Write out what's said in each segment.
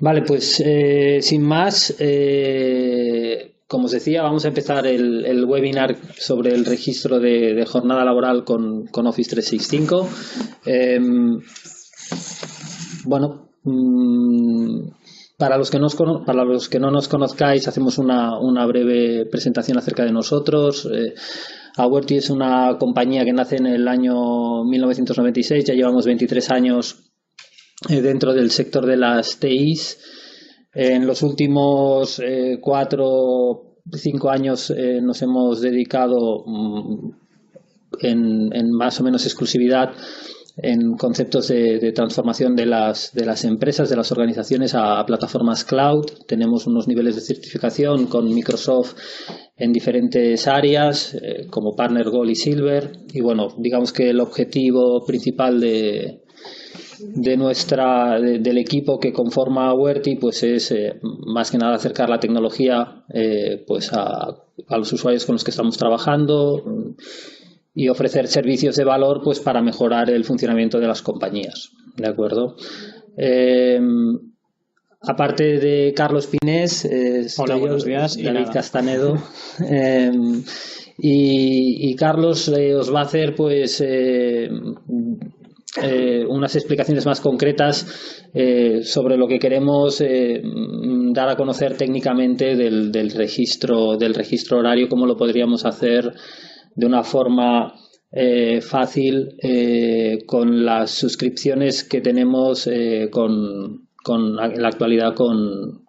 Vale, pues sin más, como os decía, vamos a empezar el webinar sobre el registro de jornada laboral con Office 365. Bueno, para los que no nos conozcáis, hacemos una breve presentación acerca de nosotros. Awerty es una compañía que nace en el año 1996, ya llevamos 23 años dentro del sector de las TIs. En los últimos 4 o 5 años nos hemos dedicado en más o menos exclusividad en conceptos de transformación de las empresas, de las organizaciones a plataformas cloud. Tenemos unos niveles de certificación con Microsoft en diferentes áreas, como Partner Gold y Silver. Y bueno, digamos que el objetivo principal del equipo que conforma Awerty pues es más que nada acercar la tecnología pues a los usuarios con los que estamos trabajando y ofrecer servicios de valor pues para mejorar el funcionamiento de las compañías, ¿de acuerdo? Aparte de Carlos Pinés, Hola, buenos días. David Castanedo, y Carlos os va a hacer pues unas explicaciones más concretas sobre lo que queremos dar a conocer técnicamente del registro horario, cómo lo podríamos hacer de una forma fácil con las suscripciones que tenemos en la actualidad con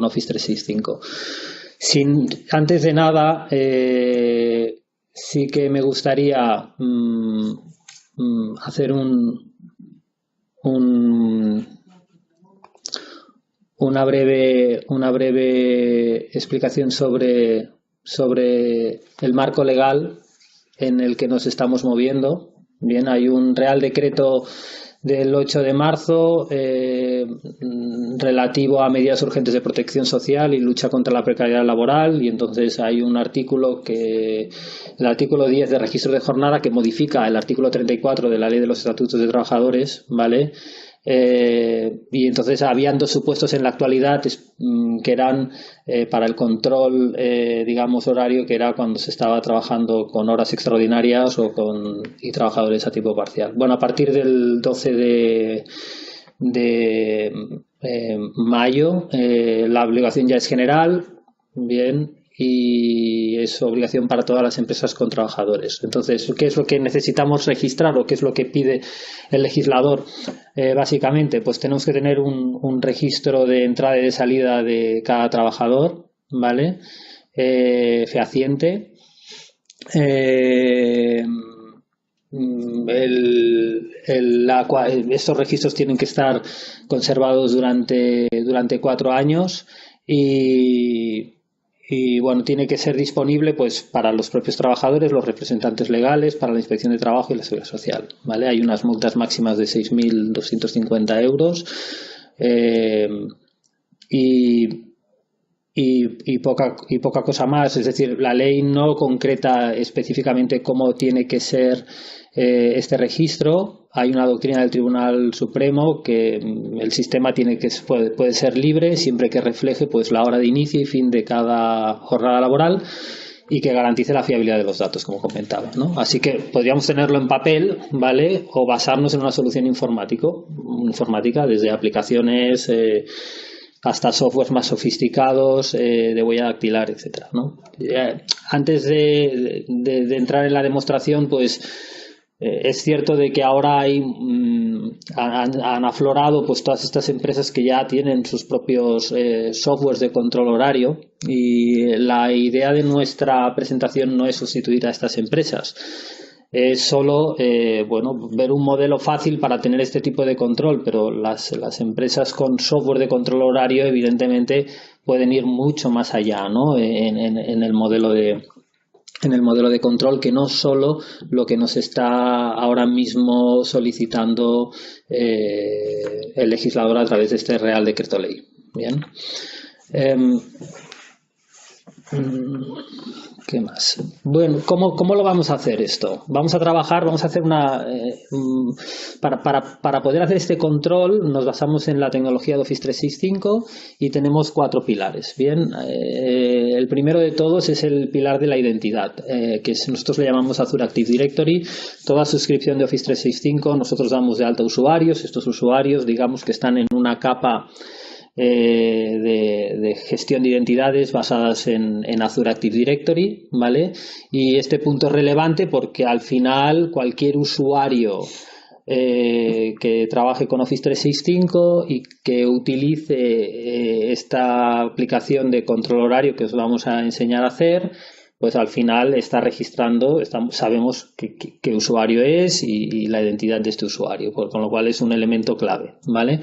Office 365. Antes de nada, sí que me gustaría hacer una breve explicación sobre el marco legal en el que nos estamos moviendo. Bien, hay un Real Decreto del 8 de marzo relativo a medidas urgentes de protección social y lucha contra la precariedad laboral, y entonces hay un artículo el artículo 10 de registro de jornada, que modifica el artículo 34 de la Ley de los Estatutos de Trabajadores, ¿vale? Y entonces habían dos supuestos en la actualidad que eran para el control digamos horario, que era cuando se estaba trabajando con horas extraordinarias y trabajadores a tiempo parcial. Bueno, a partir del 12 de mayo la obligación ya es general, bien, y es obligación para todas las empresas con trabajadores. Entonces, ¿qué es lo que necesitamos registrar o qué es lo que pide el legislador? Básicamente, pues tenemos que tener un registro de entrada y de salida de cada trabajador, ¿vale? Fehaciente. Estos registros tienen que estar conservados durante 4 años y bueno, tiene que ser disponible pues para los propios trabajadores, los representantes legales, para la Inspección de Trabajo y la Seguridad Social, ¿vale? Hay unas multas máximas de 6.250 euros y poca cosa más. Es decir, la ley no concreta específicamente cómo tiene que ser este registro. Hay una doctrina del Tribunal Supremo que el sistema puede ser libre siempre que refleje pues la hora de inicio y fin de cada jornada laboral y que garantice la fiabilidad de los datos, como comentaba, ¿no? Así que podríamos tenerlo en papel, ¿vale? O basarnos en una solución informática, desde aplicaciones hasta softwares más sofisticados de huella dactilar, etcétera, ¿no? Antes de entrar en la demostración, pues es cierto de que ahora han aflorado pues todas estas empresas que ya tienen sus propios softwares de control horario, y la idea de nuestra presentación no es sustituir a estas empresas. Es solo ver un modelo fácil para tener este tipo de control, pero las empresas con software de control horario evidentemente pueden ir mucho más allá, ¿no? en el modelo de control, que no solo lo que nos está ahora mismo solicitando el legislador a través de este Real Decreto Ley. Bien. ¿Qué más? Bueno, ¿cómo lo vamos a hacer esto? Vamos a trabajar, vamos a hacer para poder hacer este control nos basamos en la tecnología de Office 365 y tenemos 4 pilares. Bien, el primero de todos es el pilar de la identidad, nosotros le llamamos Azure Active Directory. Toda suscripción de Office 365 nosotros damos de alta usuarios. Estos usuarios, digamos que están en una capa de gestión de identidades basadas en Azure Active Directory, ¿vale? Y este punto es relevante porque al final cualquier usuario que trabaje con Office 365 y que utilice esta aplicación de control horario que os vamos a enseñar a hacer, pues al final está registrando, sabemos qué usuario es y la identidad de este usuario, con lo cual es un elemento clave, ¿vale?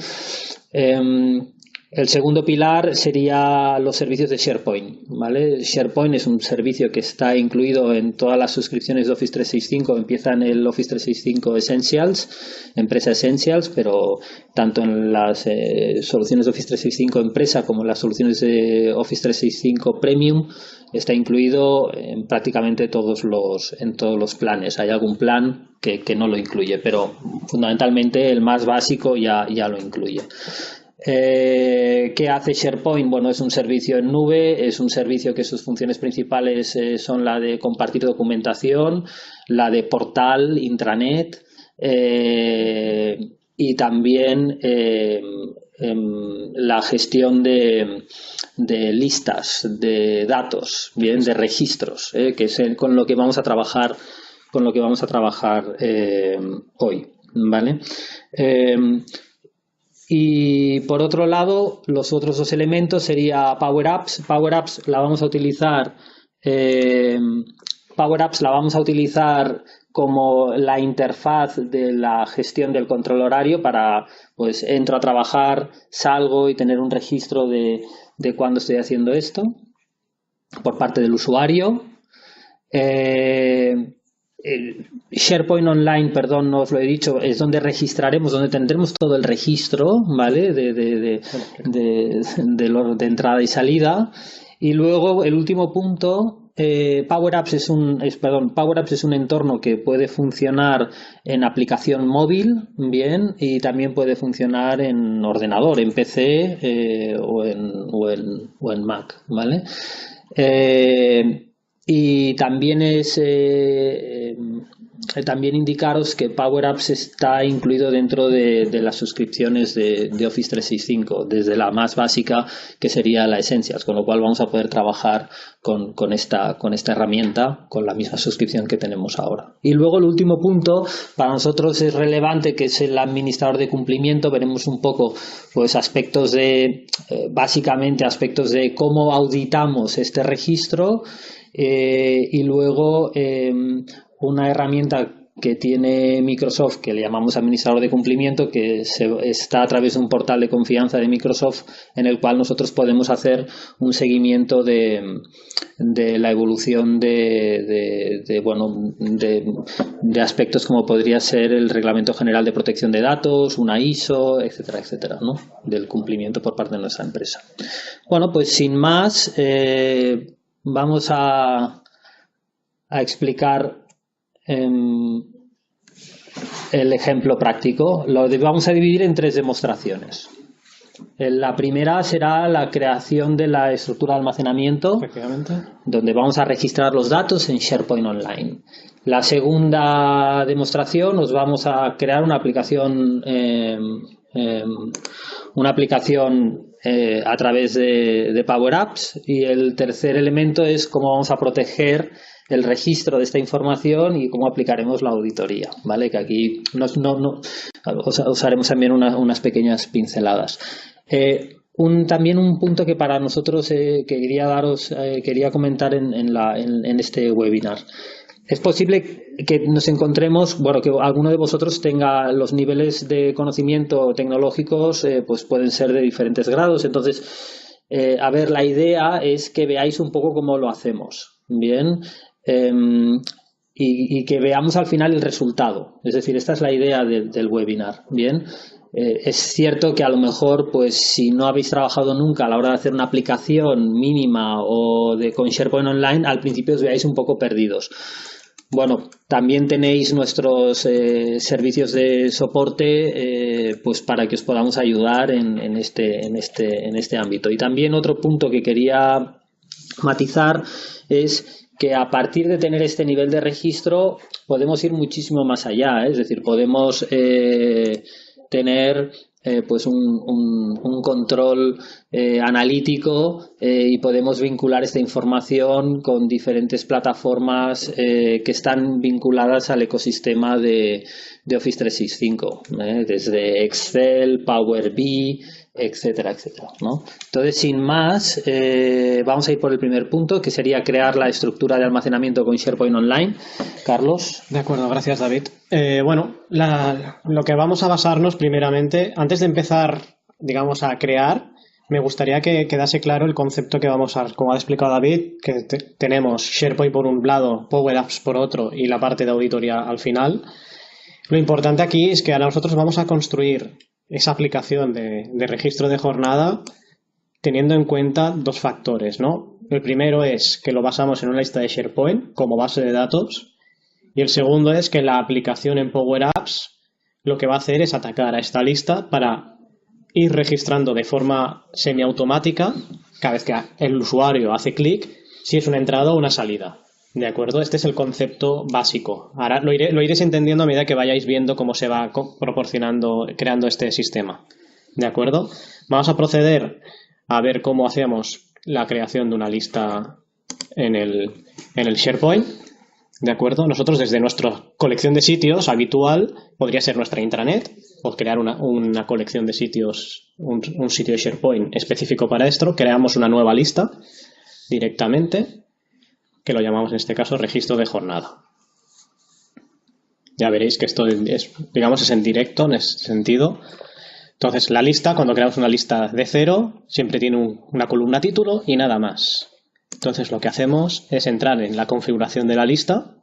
El segundo pilar sería los servicios de SharePoint, ¿vale? SharePoint es un servicio que está incluido en todas las suscripciones de Office 365. Empieza en el Office 365 Essentials, Empresa Essentials, pero tanto en las soluciones de Office 365 Empresa como en las soluciones de Office 365 Premium está incluido en prácticamente todos los planes. Hay algún plan que no lo incluye, pero fundamentalmente el más básico ya lo incluye. ¿Qué hace SharePoint? Bueno, es un servicio en nube, es un servicio que sus funciones principales son la de compartir documentación, la de portal, intranet y también la gestión de listas, de datos, bien, de registros, que es con lo que vamos a trabajar, hoy, ¿vale? Y por otro lado, los otros 2 elementos sería Power Apps. Power Apps la vamos a utilizar como la interfaz de la gestión del control horario para, pues, entro a trabajar, salgo y tener un registro de cuándo estoy haciendo esto por parte del usuario. El SharePoint Online, perdón, no os lo he dicho, es donde registraremos, donde tendremos todo el registro, ¿vale? De entrada y salida. Y luego el último punto, Power Apps es un entorno que puede funcionar en aplicación móvil, bien, y también puede funcionar en ordenador, en PC o en Mac, ¿vale? Y también también indicaros que Power Apps está incluido dentro de las suscripciones de Office 365, desde la más básica, que sería la Essentials, con lo cual vamos a poder trabajar con esta herramienta con la misma suscripción que tenemos ahora. Y luego el último punto para nosotros es relevante, que es el administrador de cumplimiento. Veremos un poco, pues, básicamente aspectos de cómo auditamos este registro. Y luego una herramienta que tiene Microsoft, que le llamamos administrador de cumplimiento, que está a través de un portal de confianza de Microsoft, en el cual nosotros podemos hacer un seguimiento de la evolución de aspectos como podría ser el Reglamento General de Protección de Datos, una ISO, etcétera, etcétera, ¿no? Del cumplimiento por parte de nuestra empresa. Bueno, pues sin más, vamos a explicar el ejemplo práctico. Lo vamos a dividir en 3 demostraciones. La primera será la creación de la estructura de almacenamiento, donde vamos a registrar los datos en SharePoint Online. La segunda demostración, nos vamos a crear una aplicación a través de Power Apps, y el tercer elemento es cómo vamos a proteger el registro de esta información y cómo aplicaremos la auditoría, ¿vale? Que aquí os haremos también unas pequeñas pinceladas. También un punto que para nosotros quería comentar en este webinar. Es posible que nos encontremos, bueno, que alguno de vosotros tenga los niveles de conocimiento tecnológicos, pues pueden ser de diferentes grados. Entonces, la idea es que veáis un poco cómo lo hacemos, ¿bien? Y que veamos al final el resultado. Es decir, esta es la idea del webinar, ¿bien? Es cierto que a lo mejor, pues si no habéis trabajado nunca a la hora de hacer una aplicación mínima o con SharePoint Online, al principio os veáis un poco perdidos. Bueno, también tenéis nuestros servicios de soporte pues para que os podamos ayudar en este ámbito. Y también otro punto que quería matizar es que a partir de tener este nivel de registro podemos ir muchísimo más allá, ¿eh? Es decir, podemos tener pues un control analítico y podemos vincular esta información con diferentes plataformas que están vinculadas al ecosistema de Office 365, desde Excel, Power BI, etcétera, etcétera, ¿no? Entonces, sin más, vamos a ir por el primer punto, que sería crear la estructura de almacenamiento con SharePoint Online. Carlos. De acuerdo, gracias, David. Bueno, lo que vamos a basarnos primeramente, antes de empezar, digamos, a crear, me gustaría que quedase claro el concepto que vamos a, como ha explicado David, que tenemos SharePoint por un lado, Power Apps por otro y la parte de auditoría al final. Lo importante aquí es que ahora nosotros vamos a construir esa aplicación de registro de jornada teniendo en cuenta dos factores, ¿no? El primero es que lo basamos en una lista de SharePoint como base de datos y el segundo es que la aplicación en Power Apps lo que va a hacer es atacar a esta lista para ir registrando de forma semiautomática cada vez que el usuario hace clic si es una entrada o una salida. ¿De acuerdo? Este es el concepto básico. Ahora lo iréis entendiendo a medida que vayáis viendo cómo se va proporcionando, creando este sistema. ¿De acuerdo? Vamos a proceder a ver cómo hacemos la creación de una lista en el SharePoint. ¿De acuerdo? Nosotros desde nuestra colección de sitios habitual, podría ser nuestra intranet, o crear una colección de sitios, un sitio de SharePoint específico para esto, creamos una nueva lista directamente, que lo llamamos en este caso registro de jornada. Ya veréis que esto es, digamos, es en directo en ese sentido. Entonces, la lista, cuando creamos una lista de cero, siempre tiene una columna título y nada más. Entonces, lo que hacemos es entrar en la configuración de la lista.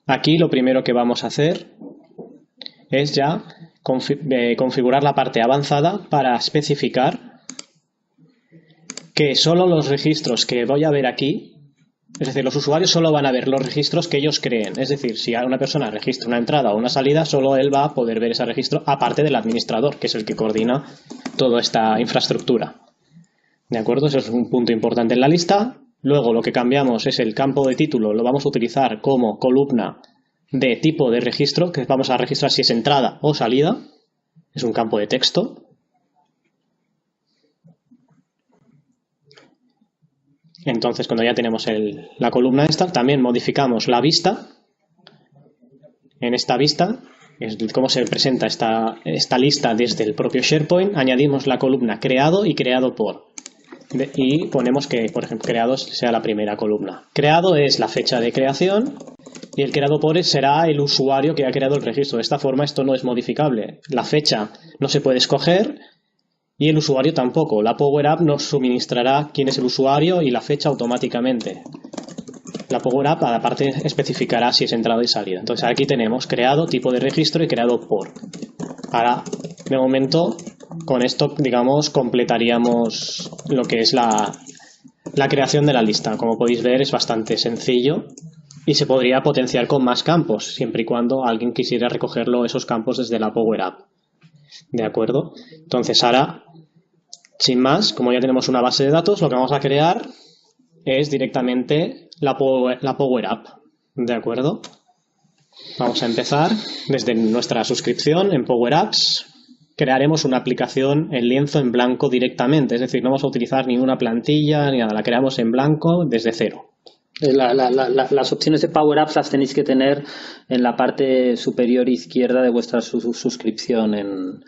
Aquí lo primero que vamos a hacer es ya configurar la parte avanzada para especificar que solo los registros que voy a ver aquí, es decir, los usuarios solo van a ver los registros que ellos creen. Es decir, si una persona registra una entrada o una salida, solo él va a poder ver ese registro, aparte del administrador, que es el que coordina toda esta infraestructura. ¿De acuerdo? Eso es un punto importante en la lista. Luego lo que cambiamos es el campo de título, lo vamos a utilizar como columna de tipo de registro, que vamos a registrar si es entrada o salida. Es un campo de texto. Entonces, cuando ya tenemos la columna esta, también modificamos la vista. En esta vista, es cómo se presenta esta lista desde el propio SharePoint, añadimos la columna creado y creado por. Y ponemos que, por ejemplo, creados sea la primera columna. Creado es la fecha de creación y el creado por será el usuario que ha creado el registro. De esta forma esto no es modificable. La fecha no se puede escoger y el usuario tampoco. La Power App nos suministrará quién es el usuario y la fecha automáticamente. La Power App aparte especificará si es entrada y salida. Entonces aquí tenemos creado, tipo de registro y creado por. Ahora, de momento, con esto, digamos, completaríamos lo que es la creación de la lista. Como podéis ver, es bastante sencillo y se podría potenciar con más campos, siempre y cuando alguien quisiera recogerlo esos campos desde la Power App. ¿De acuerdo? Entonces ahora, sin más, como ya tenemos una base de datos, lo que vamos a crear es directamente la Power App. ¿De acuerdo? Vamos a empezar desde nuestra suscripción en Power Apps. Crearemos una aplicación en lienzo en blanco directamente, es decir, no vamos a utilizar ni una plantilla ni nada, la creamos en blanco desde cero. Las opciones de Power Apps las tenéis que tener en la parte superior izquierda de vuestra suscripción en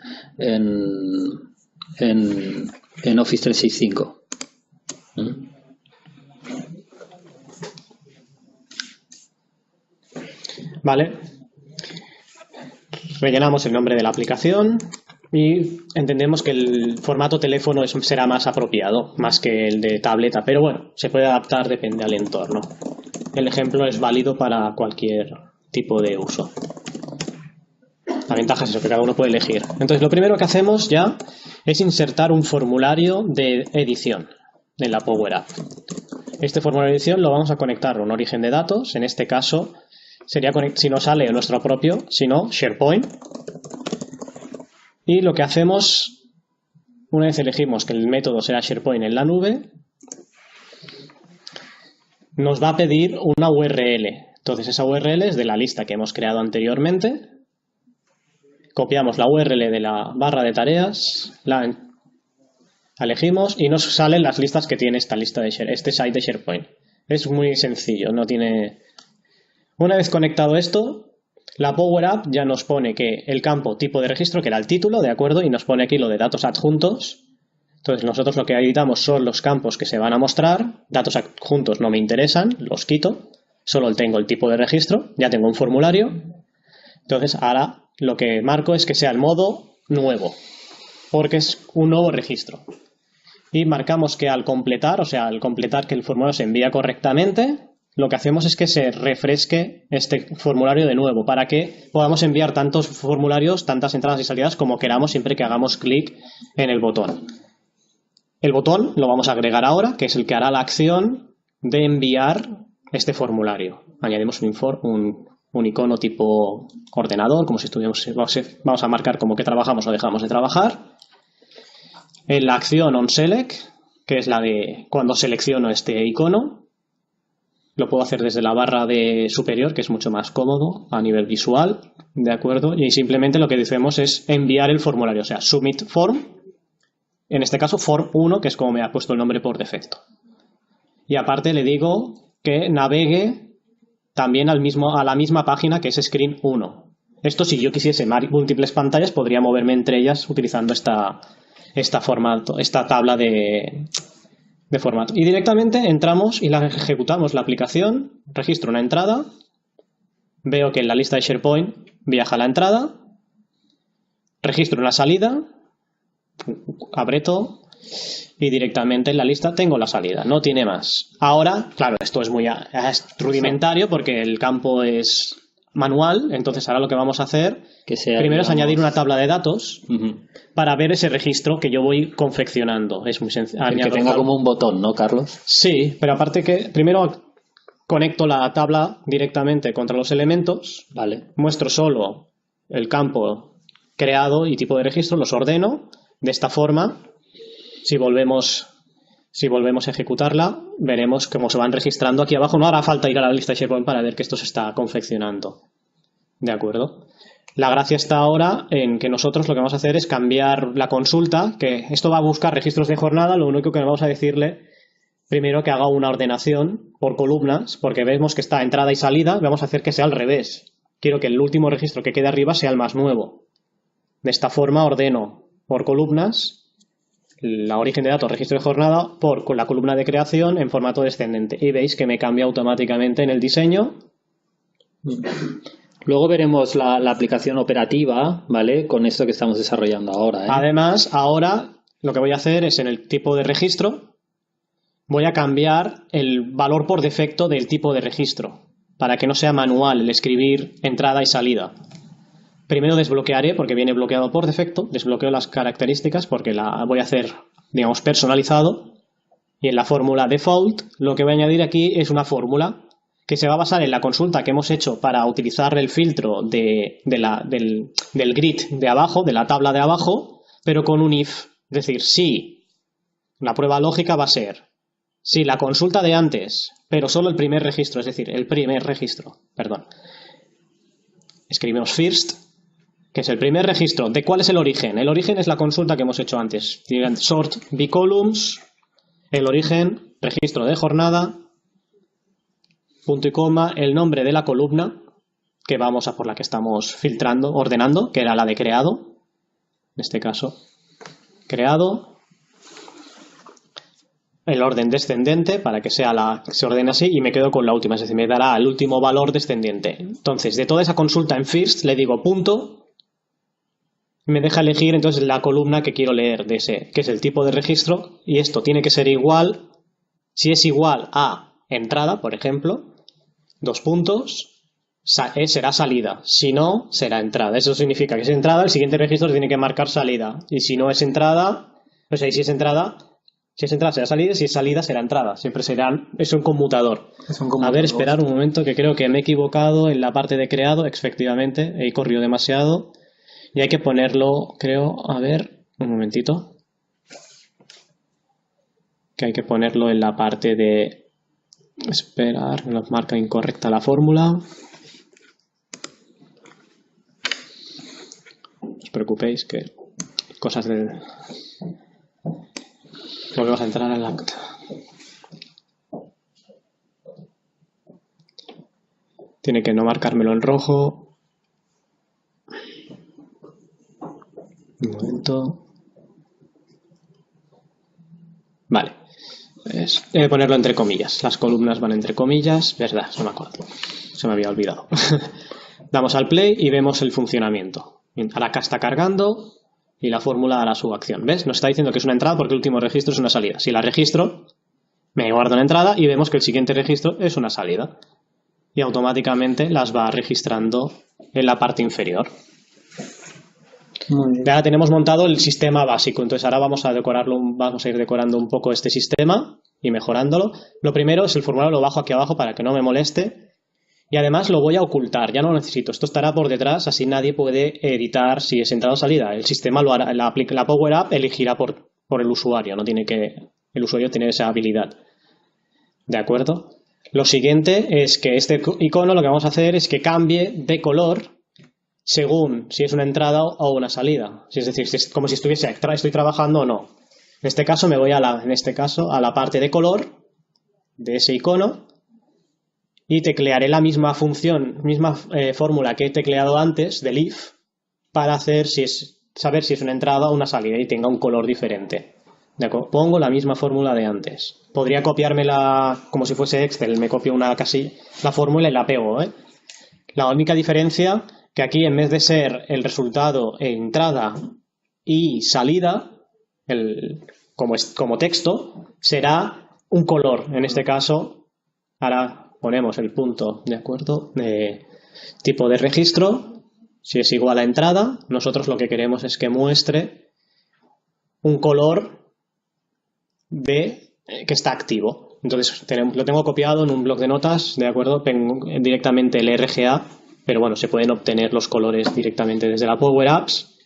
Office 365. Vale. Rellenamos el nombre de la aplicación y entendemos que el formato teléfono será más apropiado, más que el de tableta, pero bueno, se puede adaptar, depende del entorno. El ejemplo es válido para cualquier tipo de uso. La ventaja es eso, que cada uno puede elegir. Entonces, lo primero que hacemos ya es insertar un formulario de edición en la Power App. Este formulario de edición lo vamos a conectar a un origen de datos. En este caso, sería si no sale nuestro propio, sino SharePoint. Y lo que hacemos, una vez elegimos que el método será SharePoint en la nube, nos va a pedir una URL. Entonces, esa URL es de la lista que hemos creado anteriormente. Copiamos la URL de la barra de tareas, la elegimos y nos salen las listas que tiene esta lista de este site de SharePoint. Es muy sencillo, no tiene... Una vez conectado esto, la Power App ya nos pone que el campo tipo de registro, que era el título, ¿de acuerdo? Y nos pone aquí lo de datos adjuntos. Entonces nosotros lo que editamos son los campos que se van a mostrar. Datos adjuntos no me interesan, los quito. Solo tengo el tipo de registro, ya tengo un formulario. Entonces ahora lo que marco es que sea el modo nuevo, porque es un nuevo registro. Y marcamos que al completar, o sea, al completar que el formulario se envía correctamente, lo que hacemos es que se refresque este formulario de nuevo para que podamos enviar tantos formularios, tantas entradas y salidas como queramos siempre que hagamos clic en el botón. El botón lo vamos a agregar ahora, que es el que hará la acción de enviar este formulario. Añadimos un icono tipo ordenador, como si estuviéramos, vamos a marcar como que trabajamos o dejamos de trabajar. En la acción onSelect, que es la de cuando selecciono este icono, lo puedo hacer desde la barra de superior, que es mucho más cómodo a nivel visual, ¿de acuerdo? Y simplemente lo que decimos es enviar el formulario, o sea, submit form, en este caso form 1, que es como me ha puesto el nombre por defecto. Y aparte le digo que navegue también a la misma página que es Screen 1. Esto, si yo quisiese múltiples pantallas, podría moverme entre ellas utilizando esta tabla de formato. Y directamente entramos y ejecutamos la aplicación, registro una entrada, veo que en la lista de SharePoint viaja la entrada, registro una salida, aprieto y directamente en la lista tengo la salida, no tiene más. Ahora, claro, esto es muy rudimentario porque el campo es manual, entonces ahora lo que vamos a hacer primero es añadir una tabla de datos para ver ese registro que yo voy confeccionando. Es muy sencillo. Que tenga como un botón, ¿no, Carlos? Sí, pero aparte que primero conecto la tabla directamente contra los elementos, vale. Muestro solo el campo creado y tipo de registro, los ordeno de esta forma. Si volvemos a ejecutarla, veremos cómo se van registrando aquí abajo. No hará falta ir a la lista de SharePoint para ver que esto se está confeccionando. ¿De acuerdo? La gracia está ahora en que nosotros lo que vamos a hacer es cambiar la consulta, que esto va a buscar registros de jornada. Lo único que vamos a decirle primero que haga una ordenación por columnas, porque vemos que está entrada y salida. Vamos a hacer que sea al revés. Quiero que el último registro que quede arriba sea el más nuevo. De esta forma ordeno por columnas la origen de datos, registro de jornada, con la columna de creación en formato descendente. Y veis que me cambia automáticamente en el diseño. Luego veremos la aplicación operativa, ¿vale? Con esto que estamos desarrollando ahora, ¿eh? Además, ahora lo que voy a hacer es en el tipo de registro, voy a cambiar el valor por defecto del tipo de registro, para que no sea manual el escribir entrada y salida. Primero desbloquearé, porque viene bloqueado por defecto, desbloqueo las características porque la voy a hacer, digamos, personalizado. Y en la fórmula default, lo que voy a añadir aquí es una fórmula que se va a basar en la consulta que hemos hecho para utilizar el filtro del grid de abajo, de la tabla de abajo, pero con un if. Es decir, si la prueba lógica va a ser si la consulta de antes, pero solo el primer registro, es decir, escribimos first, que es el primer registro. ¿De cuál es el origen? El origen es la consulta que hemos hecho antes. Sort bcolumns, el origen, registro de jornada, punto y coma, el nombre de la columna que vamos a por la que estamos filtrando, ordenando, que era la de creado. En este caso, creado. El orden descendente para que se ordene así y me quedo con la última, es decir, me dará el último valor descendiente. Entonces, de toda esa consulta en first le digo punto, me deja elegir entonces la columna que quiero leer de ese, que es el tipo de registro, y esto tiene que ser igual, si es igual a entrada, por ejemplo, 2 puntos, será salida. Si no, será entrada. Eso significa que si es entrada, el siguiente registro tiene que marcar salida. Y si no es entrada, o sea, y si es entrada será salida, si es salida será entrada. Siempre serán, es un conmutador. A ver, esperar un momento, que creo que me he equivocado en la parte de creado. Efectivamente, he corrido demasiado. Y hay que ponerlo, creo, a ver, un momentito. Que hay que ponerlo en la parte de esperar, nos marca incorrecta la fórmula. No os preocupéis, que cosas de... Volvemos a entrar al acta. Tiene que no marcármelo en rojo. Un momento. Vale. He de ponerlo entre comillas. Las columnas van entre comillas. Verdad, no me acuerdo. Se me había olvidado. Damos al play y vemos el funcionamiento. Ahora acá está cargando y la fórmula hará su acción. ¿Ves? Nos está diciendo que es una entrada porque el último registro es una salida. Si la registro, me guardo una entrada y vemos que el siguiente registro es una salida. Y automáticamente las va registrando en la parte inferior. Muy bien. Ya tenemos montado el sistema básico, entonces ahora vamos a decorarlo, vamos a ir decorando un poco este sistema y mejorándolo. Lo primero es el formulario, lo bajo aquí abajo para que no me moleste y además lo voy a ocultar, ya no lo necesito, esto estará por detrás, así nadie puede editar si es entrada o salida. El sistema lo hará, la Power App elegirá por el usuario, no tiene que, el usuario tiene esa habilidad. ¿De acuerdo? Lo siguiente es que este icono lo que vamos a hacer es que cambie de color según si es una entrada o una salida. Es decir, si es como si estoy trabajando o no. En este caso me voy a la parte de color de ese icono y teclearé la misma función, fórmula que he tecleado antes del if para saber si es una entrada o una salida y tenga un color diferente. Pongo la misma fórmula de antes. Podría copiármela como si fuese Excel, me copio una casilla, la fórmula y la pego, ¿eh? La única diferencia que aquí en vez de ser el resultado entrada y salida, como texto, será un color. En este caso, ahora ponemos el punto, ¿de acuerdo? De tipo de registro. Si es igual a entrada, nosotros lo que queremos es que muestre un color que está activo. Entonces lo tengo copiado en un bloc de notas, ¿de acuerdo? Tengo directamente el RGA. Pero bueno, se pueden obtener los colores directamente desde la Power Apps.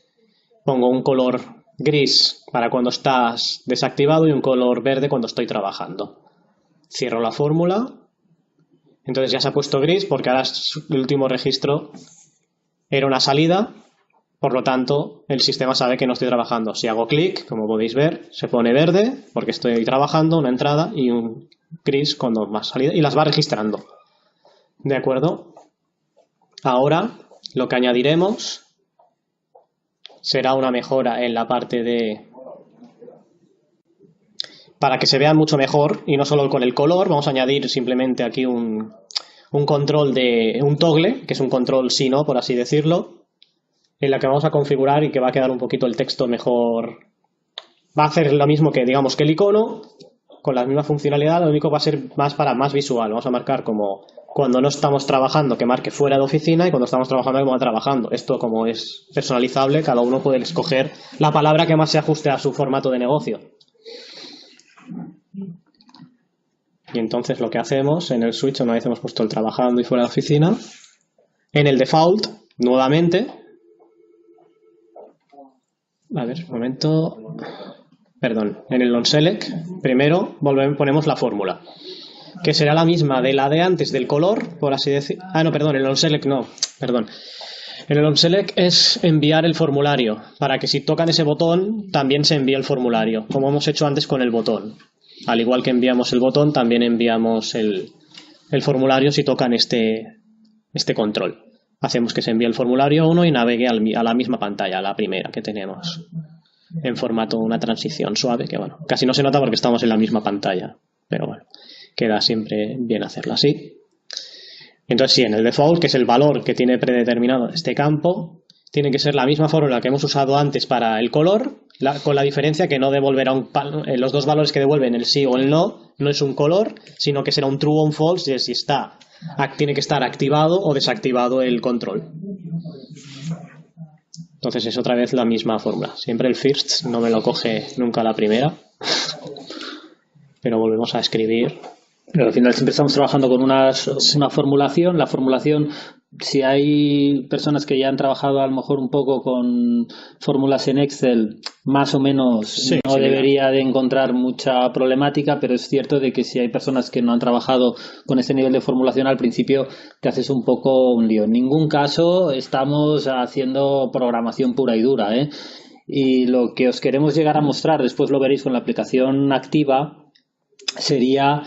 Pongo un color gris para cuando estás desactivado y un color verde cuando estoy trabajando. Cierro la fórmula. Entonces ya se ha puesto gris porque ahora el último registro era una salida. Por lo tanto, el sistema sabe que no estoy trabajando. Si hago clic, como podéis ver, se pone verde porque estoy trabajando, una entrada, y un gris cuando más salida. Y las va registrando. ¿De acuerdo? Ahora lo que añadiremos será una mejora en la parte de... Para que se vea mucho mejor y no solo con el color, vamos a añadir simplemente aquí un control de un toggle, que es un control sí no, por así decirlo, en la que vamos a configurar y que va a quedar un poquito el texto mejor. Va a hacer lo mismo que digamos que el icono, con la misma funcionalidad, lo único va a ser más visual. Vamos a marcar como cuando no estamos trabajando que marque fuera de oficina y cuando estamos trabajando que va trabajando. Esto, como es personalizable, cada uno puede escoger la palabra que más se ajuste a su formato de negocio. Y entonces lo que hacemos en el switch, una vez hemos puesto el trabajando y fuera de oficina, en el default, nuevamente, a ver, un momento, perdón, en el onSelect, primero ponemos la fórmula, que será la misma de la de antes del color, por así decir. Ah, no, perdón, el onSelect no, perdón. En el onSelect es enviar el formulario, para que si tocan ese botón también se envíe el formulario, como hemos hecho antes con el botón. Al igual que enviamos el botón, también enviamos el formulario si tocan este control. Hacemos que se envíe el formulario 1 y navegue a la misma pantalla, a la primera que tenemos, en formato una transición suave, que bueno, casi no se nota porque estamos en la misma pantalla, pero bueno, queda siempre bien hacerlo así. Entonces sí, en el default, que es el valor que tiene predeterminado este campo, tiene que ser la misma fórmula que hemos usado antes para el color, con la diferencia que no devolverá los dos valores que devuelven, el sí o el no, no es un color, sino que será un true o un false si está tiene que estar activado o desactivado el control. Entonces es otra vez la misma fórmula. Siempre el first no me lo coge nunca la primera. Pero volvemos a escribir. Pero al final siempre estamos trabajando con una formulación. La formulación, si hay personas que ya han trabajado a lo mejor un poco con fórmulas en Excel, más o menos Sí, no debería de encontrar mucha problemática, pero es cierto de que si hay personas que no han trabajado con este nivel de formulación, al principio te haces un poco un lío. En ningún caso estamos haciendo programación pura y dura, ¿eh? Y lo que os queremos llegar a mostrar, después lo veréis con la aplicación activa, sería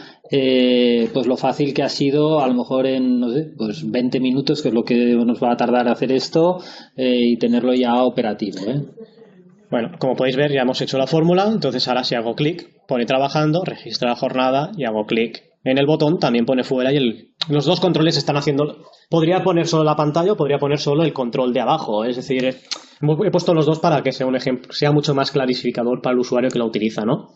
pues lo fácil que ha sido a lo mejor en no sé, pues 20 minutos, que es lo que nos va a tardar hacer esto, y tenerlo ya operativo, ¿eh? Bueno, como podéis ver ya hemos hecho la fórmula, entonces ahora si hago clic, pone trabajando, registra la jornada y hago clic en el botón, también pone fuera y los dos controles están haciendo... Podría poner solo la pantalla o podría poner solo el control de abajo, es decir, he puesto los dos para que sea un ejemplo, sea mucho más clarificador para el usuario que lo utiliza, ¿no?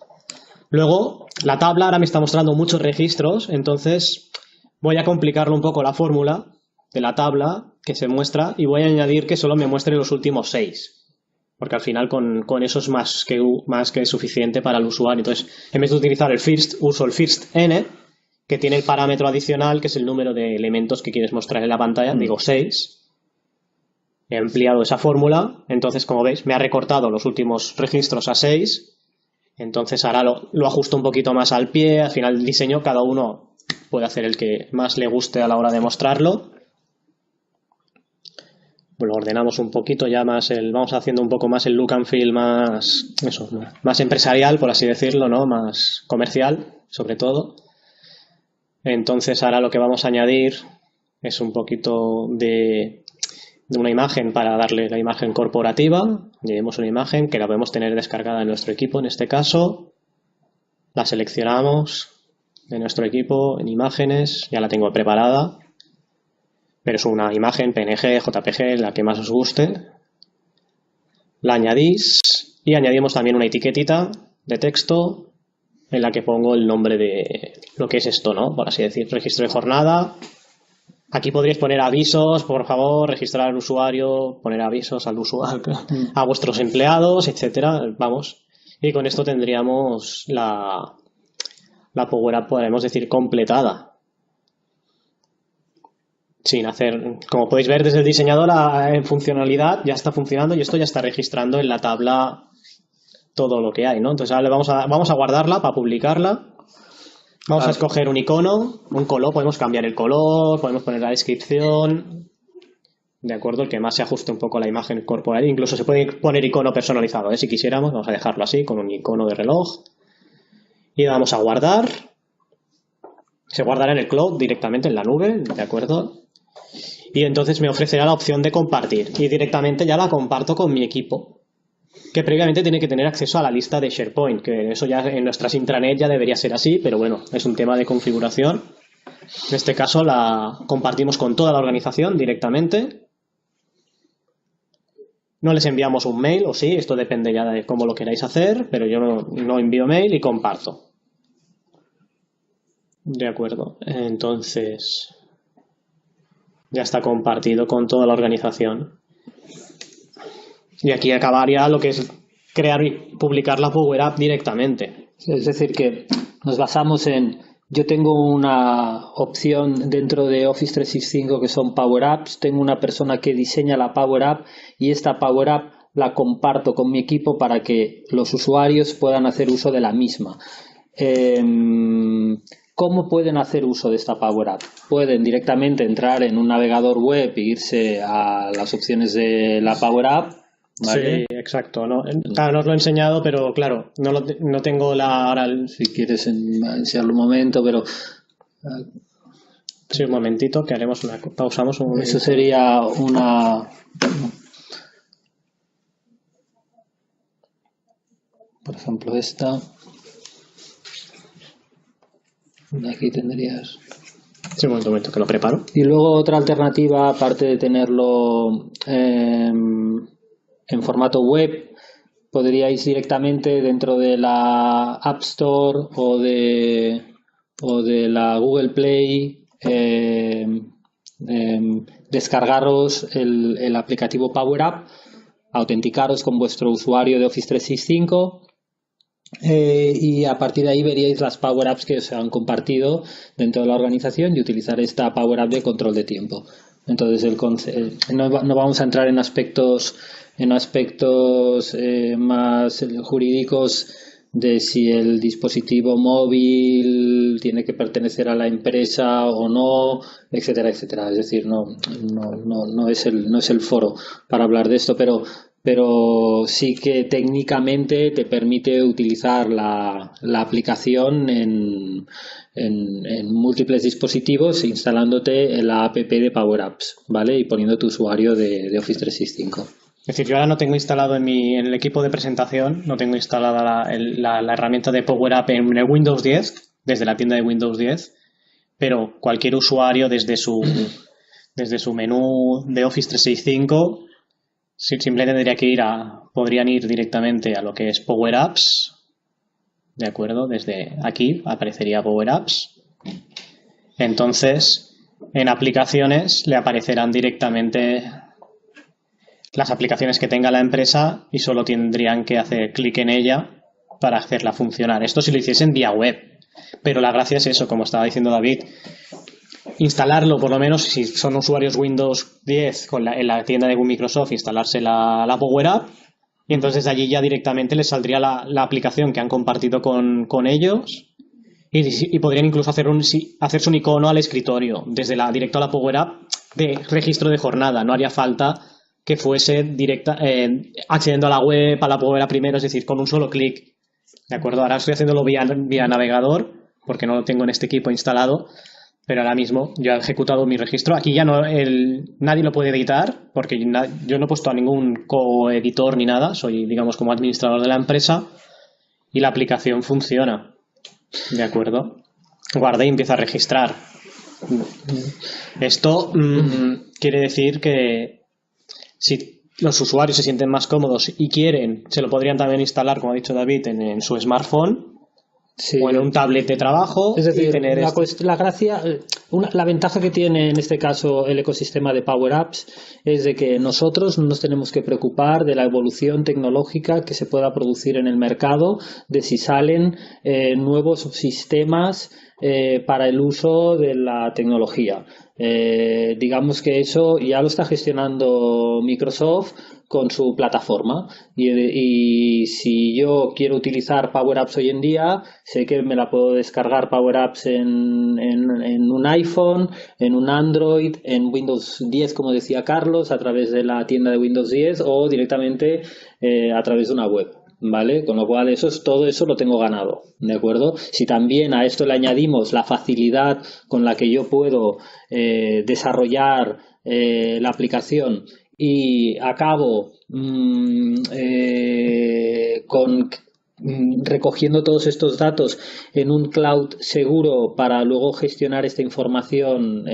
Luego, la tabla ahora me está mostrando muchos registros, entonces voy a complicarlo un poco la fórmula de la tabla que se muestra y voy a añadir que solo me muestre los últimos 6. Porque al final con eso es más que suficiente para el usuario. Entonces, en vez de utilizar el first, uso el first n, que tiene el parámetro adicional, que es el número de elementos que quieres mostrar en la pantalla. Digo 6. He ampliado esa fórmula. Entonces, como veis, me ha recortado los últimos registros a 6. Entonces ahora lo ajusto un poquito más al pie. Al final el diseño cada uno puede hacer el que más le guste a la hora de mostrarlo. Lo ordenamos un poquito ya más, vamos haciendo un poco más el look and feel más empresarial, por así decirlo, ¿no? Más comercial, sobre todo. Entonces ahora lo que vamos a añadir es un poquito de una imagen para darle la imagen corporativa. Llevemos una imagen que la podemos tener descargada en nuestro equipo, en este caso. La seleccionamos de nuestro equipo en imágenes, ya la tengo preparada. Pero es una imagen PNG, JPG, la que más os guste. La añadís y añadimos también una etiquetita de texto en la que pongo el nombre de lo que es esto, ¿no? Por así decir, registro de jornada. Aquí podríais poner avisos, por favor, registrar al usuario, poner avisos al usuario, a vuestros empleados, etcétera. Vamos. Y con esto tendríamos la Power App, podemos decir, completada. Sin hacer, como podéis ver desde el diseñador en funcionalidad ya está funcionando y esto ya está registrando en la tabla todo lo que hay, ¿no? Entonces ahora vamos a guardarla para publicarla. Vamos a escoger un icono, un color, podemos cambiar el color, podemos poner la descripción, de acuerdo, el que más se ajuste un poco a la imagen corporal. Incluso se puede poner icono personalizado, ¿eh? Si quisiéramos, vamos a dejarlo así, con un icono de reloj. Y vamos a guardar. Se guardará en el cloud directamente en la nube, ¿de acuerdo? Y entonces me ofrecerá la opción de compartir y directamente ya la comparto con mi equipo, que previamente tiene que tener acceso a la lista de SharePoint, que eso ya en nuestras intranet ya debería ser así, pero bueno, es un tema de configuración. En este caso la compartimos con toda la organización directamente. No les enviamos un mail, o sí, esto depende ya de cómo lo queráis hacer, pero yo no envío mail y comparto. De acuerdo, entonces ya está compartido con toda la organización. Y aquí acabaría lo que es crear y publicar la Power App directamente. Es decir, que nos basamos en... Yo tengo una opción dentro de Office 365 que son Power Apps. Tengo una persona que diseña la Power App y esta Power App la comparto con mi equipo para que los usuarios puedan hacer uso de la misma. ¿Cómo pueden hacer uso de esta Power App? Pueden directamente entrar en un navegador web e irse a las opciones de la Power App, ¿vale? Sí, exacto. Claro, no os lo he enseñado, pero claro, no tengo ahora si quieres enseñarlo un momento, pero... Sí, un momentito, que pausamos un momento. Eso sería una... Por ejemplo, esta... Aquí tendrías... Sí, un momento, que lo preparo. Y luego otra alternativa, aparte de tenerlo en formato web, podríais directamente dentro de la App Store o de la Google Play descargaros el aplicativo Power Up, autenticaros con vuestro usuario de Office 365 y a partir de ahí veríais las Power Apps que os han compartido dentro de la organización y utilizar esta Power Up de control de tiempo. Entonces no vamos a entrar en aspectos más jurídicos de si el dispositivo móvil tiene que pertenecer a la empresa o no, etcétera, etcétera. Es decir, no es el foro para hablar de esto, pero sí que técnicamente te permite utilizar la aplicación en múltiples dispositivos instalándote la app de Power Apps, ¿vale? Y poniendo tu usuario de Office 365. Es decir, yo ahora no tengo instalado en el equipo de presentación, no tengo instalada la herramienta de Power Up en el Windows 10, desde la tienda de Windows 10, pero cualquier usuario desde su menú de Office 365 simplemente podrían ir directamente a lo que es Power Apps, ¿de acuerdo? Desde aquí aparecería Power Apps. Entonces, en aplicaciones le aparecerán directamente las aplicaciones que tenga la empresa y solo tendrían que hacer clic en ella para hacerla funcionar. Esto si lo hiciesen vía web. Pero la gracia es eso, como estaba diciendo David, instalarlo, por lo menos si son usuarios Windows 10 en la tienda de Microsoft, instalarse la Power App y entonces de allí ya directamente les saldría la aplicación que han compartido con ellos y podrían incluso hacerse un icono al escritorio directo a la Power App de registro de jornada. No haría falta que fuese accediendo a la web, a la Power App primero, es decir, con un solo clic. ¿De acuerdo? Ahora estoy haciéndolo vía navegador porque no lo tengo en este equipo instalado, pero ahora mismo yo he ejecutado mi registro. Aquí ya nadie lo puede editar porque yo no he puesto a ningún coeditor ni nada, soy, digamos, como administrador de la empresa y la aplicación funciona. ¿De acuerdo? Guarda y empieza a registrar. Esto quiere decir que si los usuarios se sienten más cómodos y quieren, se lo podrían también instalar, como ha dicho David, en su smartphone, sí, o en un tablet de trabajo. Es decir, la ventaja que tiene en este caso el ecosistema de Power Apps es de que nosotros no nos tenemos que preocupar de la evolución tecnológica que se pueda producir en el mercado, de si salen nuevos sistemas para el uso de la tecnología. Digamos que eso ya lo está gestionando Microsoft con su plataforma y si yo quiero utilizar Power Apps hoy en día, sé que me la puedo descargar Power Apps en un iPhone, en un Android, en Windows 10, como decía Carlos, a través de la tienda de Windows 10 o directamente a través de una web. ¿Vale? Con lo cual todo eso lo tengo ganado, ¿de acuerdo? Si también a esto le añadimos la facilidad con la que yo puedo desarrollar la aplicación y acabo recogiendo todos estos datos en un cloud seguro para luego gestionar esta información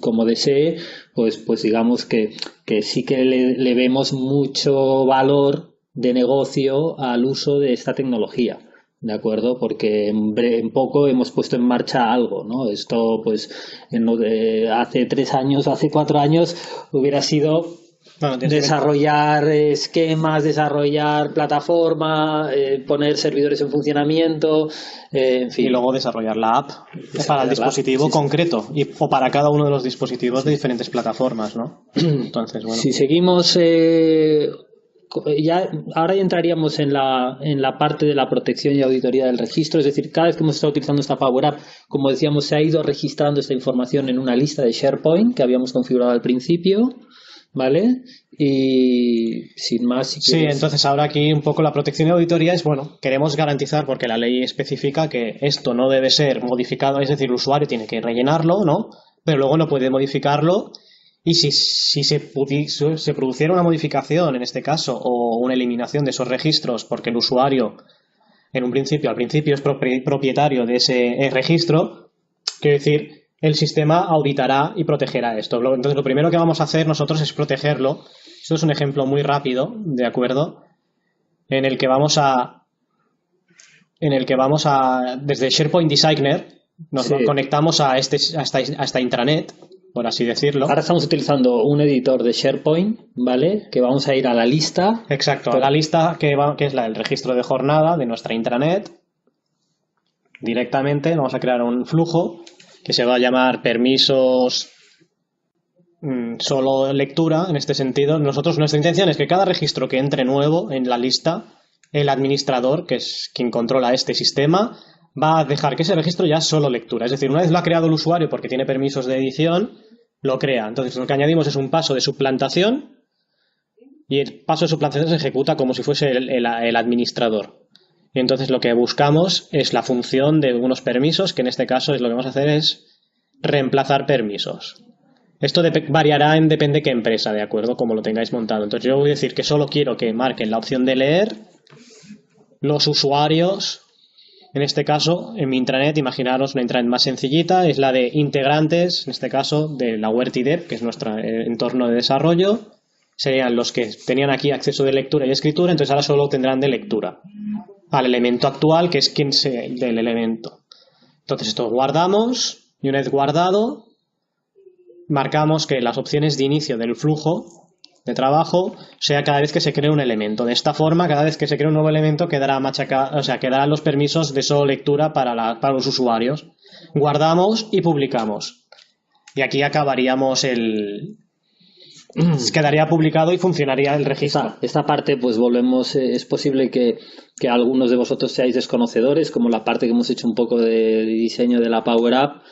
como desee, pues digamos que sí que le vemos mucho valor de negocio al uso de esta tecnología, ¿de acuerdo? Porque en poco hemos puesto en marcha algo, ¿no? Esto, pues, hace 3 años, hace 4 años hubiera sido desarrollar esquemas, desarrollar plataforma, poner servidores en funcionamiento, en fin. Y luego desarrollar la app para el dispositivo concreto o para cada uno de los dispositivos de diferentes plataformas, ¿no? Entonces, bueno. Si seguimos... ahora ya entraríamos en la parte de la protección y auditoría del registro, es decir, cada vez que hemos estado utilizando esta Power App, como decíamos, se ha ido registrando esta información en una lista de SharePoint que habíamos configurado al principio, ¿vale? Y sin más... Sí, entonces ahora aquí un poco la protección y auditoría es, bueno, queremos garantizar, porque la ley especifica que esto no debe ser modificado, es decir, el usuario tiene que rellenarlo, ¿no? Pero luego no puede modificarlo. Y si se produciera una modificación, en este caso, o una eliminación de esos registros, porque el usuario, al principio es propietario de ese registro, quiero decir, el sistema auditará y protegerá esto. Entonces, lo primero que vamos a hacer nosotros es protegerlo. Esto es un ejemplo muy rápido, ¿de acuerdo? En el que vamos a desde SharePoint Designer, Nos Sí. conectamos a esta intranet, por así decirlo. Ahora estamos utilizando un editor de SharePoint, ¿vale? Que vamos a ir a la lista. Exacto, a la lista que es el registro de jornada de nuestra intranet. Directamente vamos a crear un flujo que se va a llamar permisos solo lectura. En este sentido, nuestra intención es que cada registro que entre nuevo en la lista, el administrador, que es quien controla este sistema, va a dejar que ese registro ya es solo lectura. Es decir, una vez lo ha creado el usuario porque tiene permisos de edición, lo crea. Entonces lo que añadimos es un paso de suplantación y el paso de suplantación se ejecuta como si fuese el administrador. Y entonces lo que buscamos es la función de unos permisos, que en este caso es lo que vamos a hacer es reemplazar permisos. Esto variará en depende qué empresa, de acuerdo, como lo tengáis montado. Entonces yo voy a decir que solo quiero que marquen la opción de leer los usuarios. En este caso, en mi intranet, imaginaros una intranet más sencillita, es la de integrantes, en este caso, de la WordIDEP, que es nuestro entorno de desarrollo. Serían los que tenían aquí acceso de lectura y escritura, entonces ahora solo tendrán de lectura al elemento actual, que es del elemento. Entonces esto guardamos, y una vez guardado, marcamos que las opciones de inicio del flujo de trabajo sea cada vez que se cree un elemento. De esta forma, cada vez que se cree un nuevo elemento quedará machacado, o sea, quedarán los permisos de solo lectura para los usuarios. Guardamos y publicamos. Y aquí acabaríamos quedaría publicado y funcionaría el registro. Esta parte, pues volvemos, es posible que algunos de vosotros seáis desconocedores, como la parte que hemos hecho un poco de diseño de la Power App.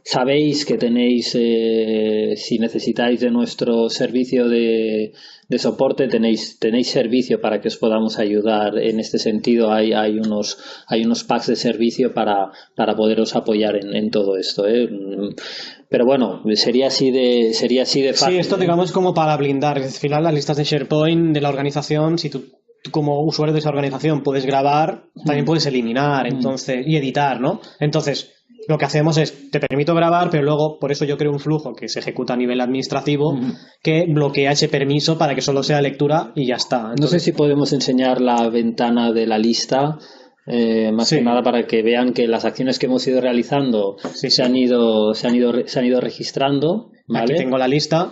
Sabéis que tenéis, si necesitáis de nuestro servicio de soporte, tenéis servicio para que os podamos ayudar en este sentido. Hay unos packs de servicio para poderos apoyar en todo esto, pero bueno, sería así de fácil. Sí, esto digamos como para blindar. Al final las listas de SharePoint de la organización, si tú como usuario de esa organización puedes grabar, también puedes eliminar y editar, ¿no? Entonces, lo que hacemos es, te permito grabar, pero luego, por eso yo creo un flujo que se ejecuta a nivel administrativo que bloquea ese permiso para que solo sea lectura y ya está. Entonces, no sé si podemos enseñar la ventana de la lista, más que nada para que vean que las acciones que hemos ido realizando se han ido registrando, ¿vale? Aquí tengo la lista.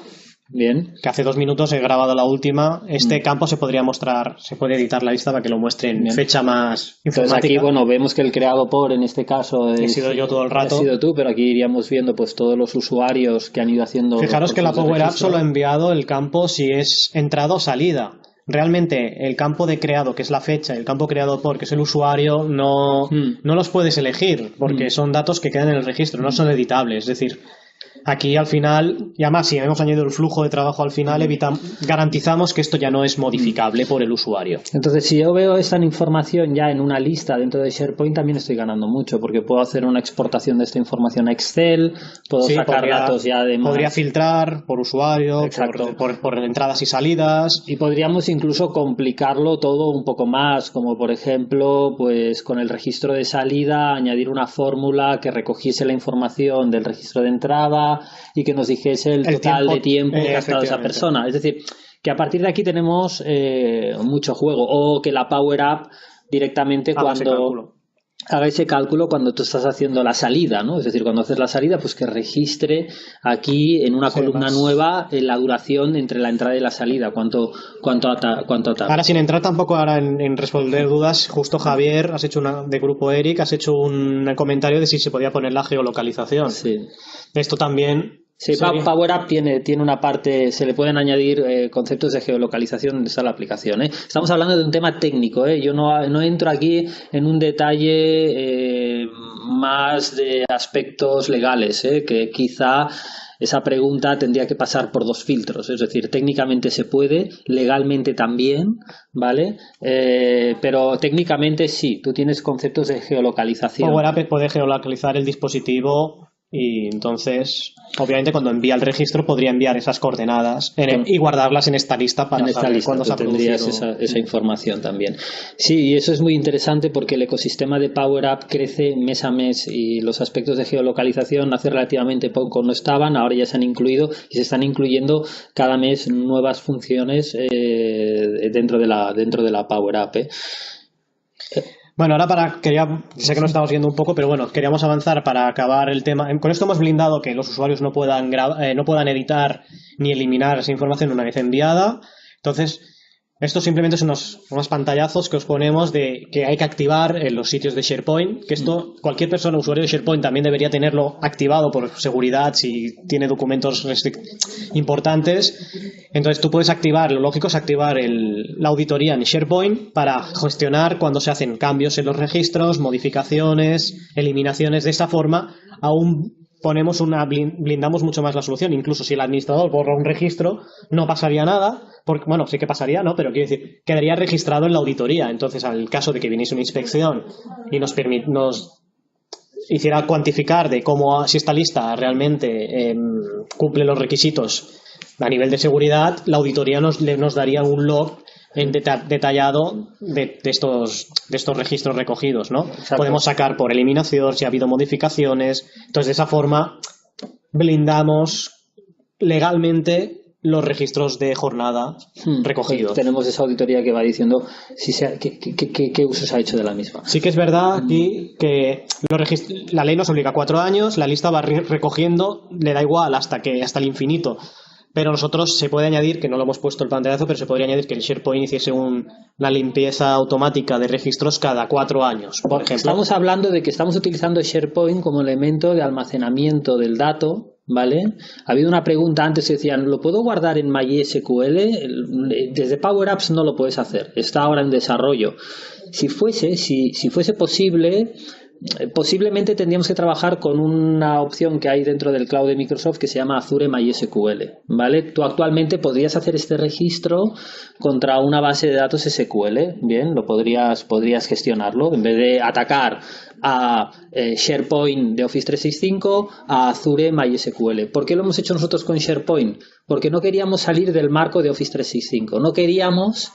Bien. Que hace 2 minutos he grabado la última. Este campo se podría mostrar, se puede editar la lista para que lo muestre en fecha más informática. Entonces aquí, bueno, vemos que el creado por, en este caso, he sido yo todo el rato. Has sido tú, pero aquí iríamos viendo pues todos los usuarios que han ido haciendo. Fijaros que la Power App solo ha enviado el campo si es entrada o salida. Realmente el campo de creado, que es la fecha, y el campo creado por, que es el usuario, no los puedes elegir, porque son datos que quedan en el registro, no son editables. Es decir, aquí al final, y además si hemos añadido el flujo de trabajo al final, garantizamos que esto ya no es modificable por el usuario. Entonces, si yo veo esta información ya en una lista dentro de SharePoint, también estoy ganando mucho, porque puedo hacer una exportación de esta información a Excel, puedo sacar datos ya de más. Podría filtrar por usuario, por entradas y salidas. Y podríamos incluso complicarlo todo un poco más, como por ejemplo, pues con el registro de salida, añadir una fórmula que recogiese la información del registro de entrada y que nos dijese el total de tiempo que ha estado esa persona. Es decir, que a partir de aquí tenemos mucho juego. O que la Power App directamente haga ese cálculo cuando tú estás haciendo la salida, ¿no? Es decir, cuando haces la salida, pues que registre aquí en una columna nueva la duración entre la entrada y la salida, cuánto tarda. Ahora, sin entrar tampoco ahora en responder dudas, justo Javier, has hecho de Grupo Eric, has hecho un comentario de si se podía poner la geolocalización. Sí. Esto también... Sí, Power App tiene una parte, se le pueden añadir conceptos de geolocalización donde está la aplicación. Estamos hablando de un tema técnico. Yo no entro aquí en un detalle más de aspectos legales, que quizá esa pregunta tendría que pasar por 2 filtros. Es decir, técnicamente se puede, legalmente también, ¿vale? Pero técnicamente sí, tú tienes conceptos de geolocalización. Power App puede geolocalizar el dispositivo. Y entonces, obviamente, cuando envía el registro podría enviar esas coordenadas y guardarlas en esta lista para saber cuándo se ha producido. Esa información también. Sí, y eso es muy interesante porque el ecosistema de Power App crece mes a mes y los aspectos de geolocalización hace relativamente poco no estaban, ahora ya se han incluido y se están incluyendo cada mes nuevas funciones dentro de la Power App. Bueno, ahora sé que nos estamos yendo un poco, pero bueno, queríamos avanzar para acabar el tema. Con esto hemos blindado que los usuarios no puedan editar ni eliminar esa información una vez enviada. Entonces, esto simplemente son unos pantallazos que os ponemos de que hay que activar en los sitios de SharePoint, que esto cualquier persona usuario de SharePoint también debería tenerlo activado por seguridad si tiene documentos importantes. Entonces tú puedes activar, lo lógico es activar la auditoría en SharePoint para gestionar cuando se hacen cambios en los registros, modificaciones, eliminaciones. De esta forma aún blindamos mucho más la solución. Incluso si el administrador borra un registro, no pasaría nada, porque, bueno, sí que pasaría, ¿no? Pero quiero decir, quedaría registrado en la auditoría. Entonces, al caso de que viniese una inspección y nos hiciera cuantificar de si esta lista realmente cumple los requisitos a nivel de seguridad, la auditoría nos daría un log detallado de estos registros recogidos, ¿no? Exacto. Podemos sacar por eliminación si ha habido modificaciones. Entonces, de esa forma blindamos legalmente los registros de jornada recogidos. Tenemos esa auditoría que va diciendo qué uso se ha hecho de la misma. Sí que es verdad aquí que la ley nos obliga a 4 años, la lista va recogiendo, le da igual hasta el infinito. Pero nosotros se puede añadir, que no lo hemos puesto el pantallazo, pero se podría añadir que el SharePoint hiciese una limpieza automática de registros cada 4 años, por ejemplo. Estamos hablando de que estamos utilizando SharePoint como elemento de almacenamiento del dato, ¿vale? Ha habido una pregunta antes que decían, ¿lo puedo guardar en MySQL? Desde Power Apps no lo puedes hacer, está ahora en desarrollo. Si fuese posible, posiblemente tendríamos que trabajar con una opción que hay dentro del cloud de Microsoft que se llama Azure MySQL, ¿vale? Tú actualmente podrías hacer este registro contra una base de datos SQL, bien, podrías gestionarlo en vez de atacar a SharePoint de Office 365 a Azure MySQL. ¿Por qué lo hemos hecho nosotros con SharePoint? Porque no queríamos salir del marco de Office 365, no queríamos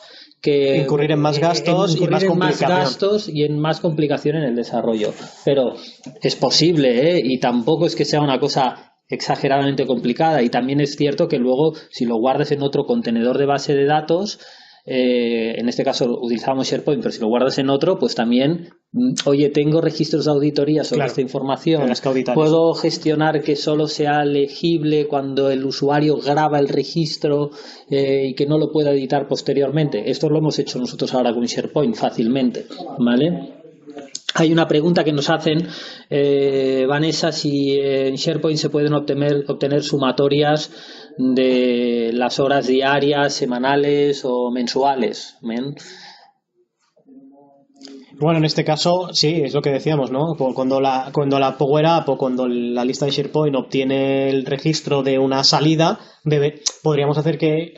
incurrir en más gastos y en más complicación en el desarrollo. Pero es posible, y tampoco es que sea una cosa exageradamente complicada. Y también es cierto que luego, si lo guardas en otro contenedor de base de datos, en este caso utilizamos SharePoint, pero si lo guardas en otro, pues también, oye, tengo registros de auditoría sobre esta información, puedo gestionar que solo sea legible cuando el usuario graba el registro y que no lo pueda editar posteriormente. Esto lo hemos hecho nosotros ahora con SharePoint fácilmente, ¿vale? Hay una pregunta que nos hacen, Vanessa, si en SharePoint se pueden obtener sumatorias de las horas diarias, semanales o mensuales. ¿Bien? Bueno, en este caso, sí, es lo que decíamos, ¿no? Cuando la Power App o cuando la lista de SharePoint obtiene el registro de una salida, podríamos hacer que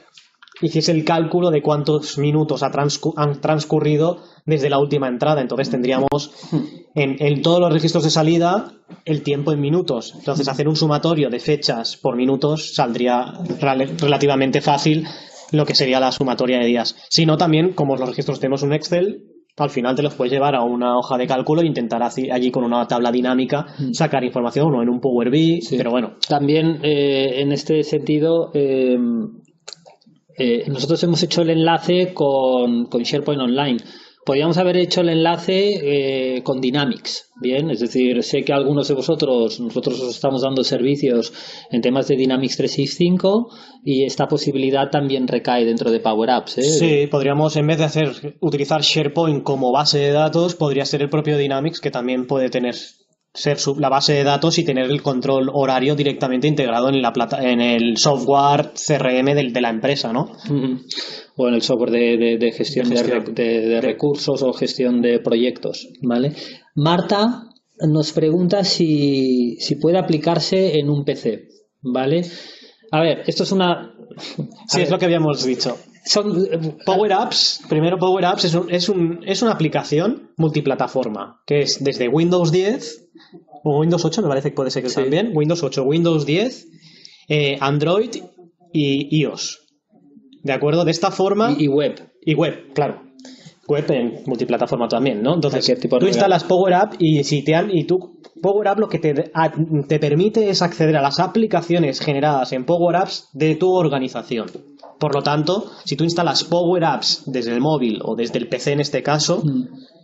hiciese el cálculo de cuántos minutos han transcurrido desde la última entrada. Entonces tendríamos en todos los registros de salida el tiempo en minutos. Entonces hacer un sumatorio de fechas por minutos saldría relativamente fácil lo que sería la sumatoria de días. Si no, también, como los registros tenemos un Excel, al final te los puedes llevar a una hoja de cálculo e intentar allí con una tabla dinámica sacar información, o en un Power BI, sí. Pero bueno. También en este sentido nosotros hemos hecho el enlace con SharePoint Online. Podríamos haber hecho el enlace con Dynamics, bien, es decir, sé que algunos de nosotros os estamos dando servicios en temas de Dynamics 365 y esta posibilidad también recae dentro de Power Apps, ¿eh? Sí, podríamos, en vez de utilizar SharePoint como base de datos, podría ser el propio Dynamics, que también puede ser la base de datos y tener el control horario directamente integrado en el software CRM de la empresa, ¿no? O en el software de gestión de recursos o gestión de proyectos, ¿vale? Marta nos pregunta si puede aplicarse en un PC, ¿vale? A ver, esto es una... Sí, es lo que habíamos dicho. Power Apps es una aplicación multiplataforma que es desde Windows 10 o Windows 8, me parece que puede ser que también, Windows 8, Windows 10, Android y iOS. ¿De acuerdo? De esta forma... Y web. Y web, claro. Web en multiplataforma también, ¿no? Entonces, tú instalas Power App y Power App lo que te permite es acceder a las aplicaciones generadas en Power Apps de tu organización. Por lo tanto, si tú instalas Power Apps desde el móvil o desde el PC en este caso,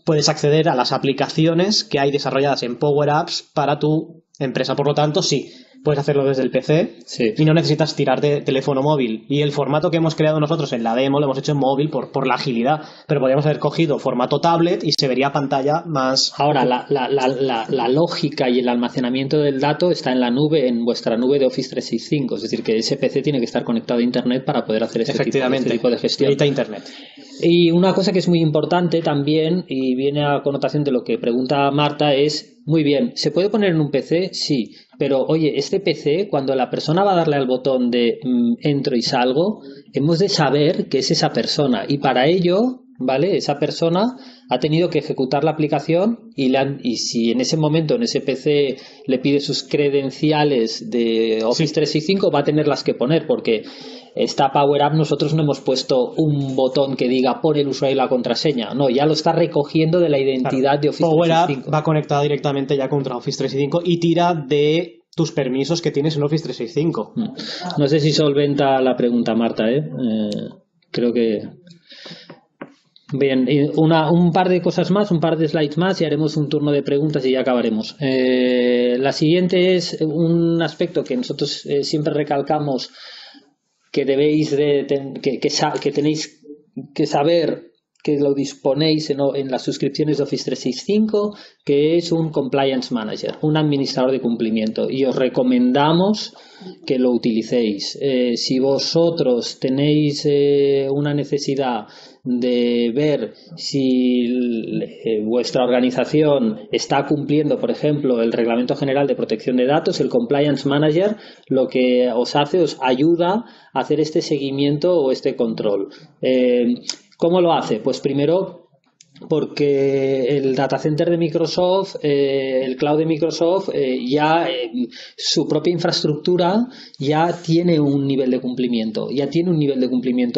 puedes acceder a las aplicaciones que hay desarrolladas en Power Apps para tu empresa. Por lo tanto, sí, puedes hacerlo desde el PC y no necesitas tirar de teléfono móvil. Y el formato que hemos creado nosotros en la demo lo hemos hecho en móvil por la agilidad, pero podríamos haber cogido formato tablet y se vería pantalla más... Ahora, la lógica y el almacenamiento del dato está en la nube, en vuestra nube de Office 365, es decir, que ese PC tiene que estar conectado a Internet para poder hacer este tipo de gestión. Necesita Internet. Y una cosa que es muy importante también, y viene a connotación de lo que pregunta Marta, es, muy bien, ¿se puede poner en un PC? Sí, pero oye, este PC, cuando la persona va a darle al botón de entro y salgo, hemos de saber que es esa persona, y para ello, ¿vale? Esa persona ha tenido que ejecutar la aplicación y si en ese momento en ese PC le pide sus credenciales de Office 365, va a tenerlas que poner, porque esta Power App nosotros no hemos puesto un botón que diga pon el usuario y la contraseña, no, ya lo está recogiendo de la identidad de Office 365. Power App va conectada directamente ya contra Office 365 y tira de tus permisos que tienes en Office 365. No sé si solventa la pregunta, Marta, creo que... Bien, un par de cosas más, un par de slides más y haremos un turno de preguntas y ya acabaremos. La siguiente es un aspecto que nosotros siempre recalcamos, que debéis que tenéis que saber, que lo disponéis en las suscripciones de Office 365, que es un Compliance Manager, un administrador de cumplimiento, y os recomendamos que lo utilicéis. Si vosotros tenéis una necesidad de ver si vuestra organización está cumpliendo, por ejemplo, el Reglamento General de Protección de Datos, el Compliance Manager lo que os ayuda a hacer este seguimiento o este control. ¿Cómo lo hace? Pues primero, porque el data center de Microsoft, el cloud de Microsoft, su propia infraestructura ya tiene un nivel de cumplimiento,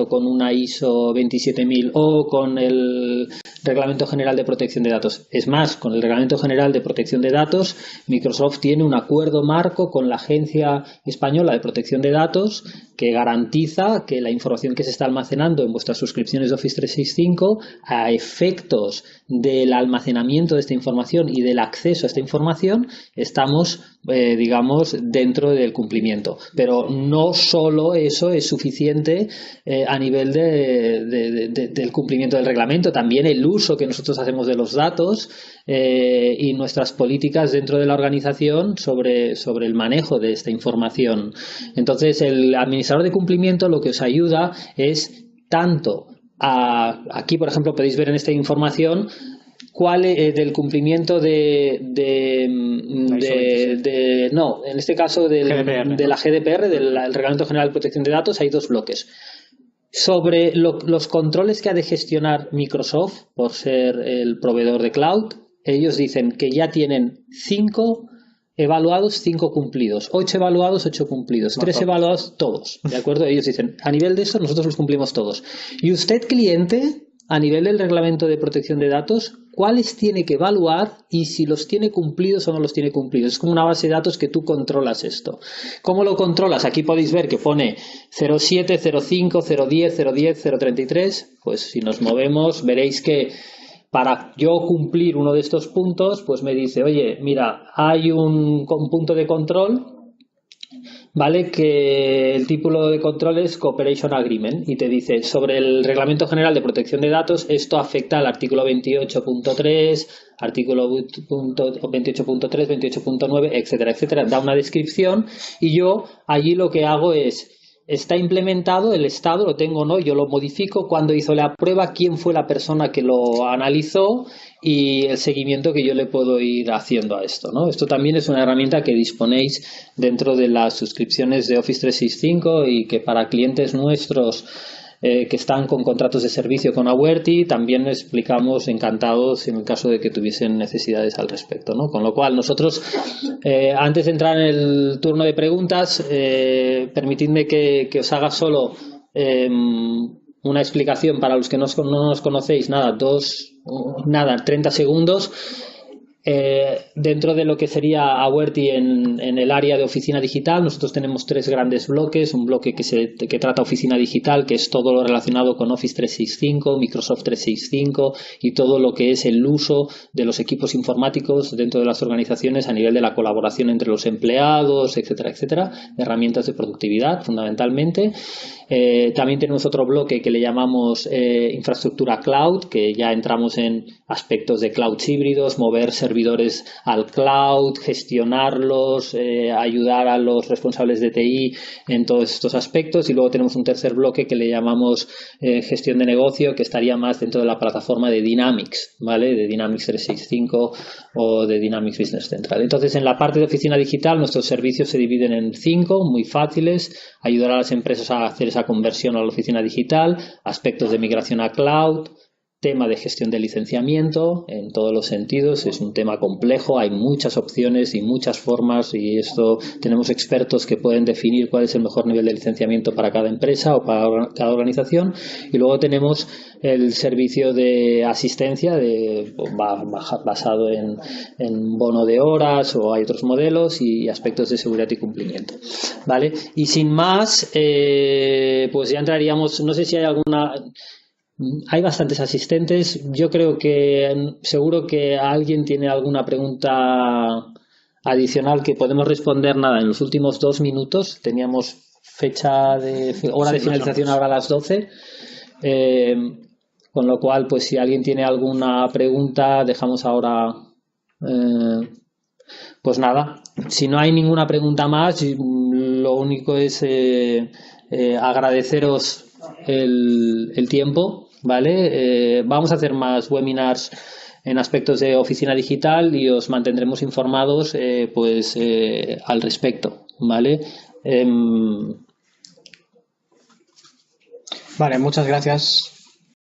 con una ISO 27000 o con el Reglamento General de Protección de Datos. Es más, con el Reglamento General de Protección de Datos, Microsoft tiene un acuerdo marco con la Agencia Española de Protección de Datos que garantiza que la información que se está almacenando en vuestras suscripciones de Office 365 a efectos del almacenamiento de esta información y del acceso a esta información estamos, dentro del cumplimiento. Pero no solo eso es suficiente a nivel del cumplimiento del reglamento, también el uso que nosotros hacemos de los datos y nuestras políticas dentro de la organización sobre el manejo de esta información. Entonces, el administrador de cumplimiento lo que os ayuda es tanto aquí, por ejemplo, podéis ver en esta información cuál es del cumplimiento en este caso de la GDPR, del Reglamento General de Protección de Datos. Hay dos bloques. Sobre los controles que ha de gestionar Microsoft por ser el proveedor de cloud, ellos dicen que ya tienen 5 evaluados, 5 cumplidos, 8 evaluados, 8 cumplidos, 3 evaluados, todos, ¿de acuerdo? Ellos dicen, a nivel de eso nosotros los cumplimos todos. Y usted, cliente, a nivel del reglamento de protección de datos, ¿cuáles tiene que evaluar y si los tiene cumplidos o no los tiene cumplidos? Es como una base de datos que tú controlas esto. ¿Cómo lo controlas? Aquí podéis ver que pone 07, 05, 010, 010, 033. Pues si nos movemos veréis que para yo cumplir uno de estos puntos, pues me dice, oye, mira, hay un punto de control, ¿vale? Que el título de control es Cooperation Agreement y te dice, sobre el Reglamento General de Protección de Datos, esto afecta al artículo 28.3, artículo 28.3, 28.9, etcétera, etcétera. Da una descripción y yo allí lo que hago es, está implementado, el estado lo tengo o no, yo lo modifico, cuando hizo la prueba, quién fue la persona que lo analizó y el seguimiento que yo le puedo ir haciendo a esto, ¿no? Esto también es una herramienta que disponéis dentro de las suscripciones de Office 365 y que para clientes nuestros que están con contratos de servicio con Awerty, también explicamos encantados en el caso de que tuviesen necesidades al respecto, ¿no? Con lo cual nosotros, antes de entrar en el turno de preguntas, permitidme que os haga solo una explicación para los que no nos conocéis, 30 segundos. Dentro de lo que sería Awerty en el área de oficina digital, nosotros tenemos 3 grandes bloques. Un bloque que trata oficina digital, que es todo lo relacionado con Office 365, Microsoft 365 y todo lo que es el uso de los equipos informáticos dentro de las organizaciones a nivel de la colaboración entre los empleados, etcétera, etcétera, herramientas de productividad fundamentalmente. También tenemos otro bloque que le llamamos infraestructura cloud, que ya entramos en aspectos de clouds híbridos, mover servidores al cloud, gestionarlos, ayudar a los responsables de TI en todos estos aspectos. Y luego tenemos un tercer bloque que le llamamos gestión de negocio, que estaría más dentro de la plataforma de Dynamics, ¿vale? De Dynamics 365 o de Dynamics Business Central. Entonces, en la parte de oficina digital, nuestros servicios se dividen en 5, muy fáciles: ayudar a las empresas a hacer esa conversión a la oficina digital, aspectos de migración a cloud, tema de gestión de licenciamiento en todos los sentidos. Es un tema complejo, hay muchas opciones y muchas formas, y esto tenemos expertos que pueden definir cuál es el mejor nivel de licenciamiento para cada empresa o para cada organización. Y luego tenemos el servicio de asistencia basado en bono de horas, o hay otros modelos, y aspectos de seguridad y cumplimiento, ¿vale? Y sin más, pues ya entraríamos. No sé si hay alguna. Hay bastantes asistentes. Yo creo que seguro que alguien tiene alguna pregunta adicional que podemos responder. Nada, en los últimos 2 minutos. Teníamos hora de finalización ahora a las 12. Con lo cual, pues si alguien tiene alguna pregunta, dejamos ahora. Pues nada, si no hay ninguna pregunta más, lo único es agradeceros el tiempo, ¿vale? Vamos a hacer más webinars en aspectos de oficina digital y os mantendremos informados al respecto, ¿vale? Vale, muchas gracias.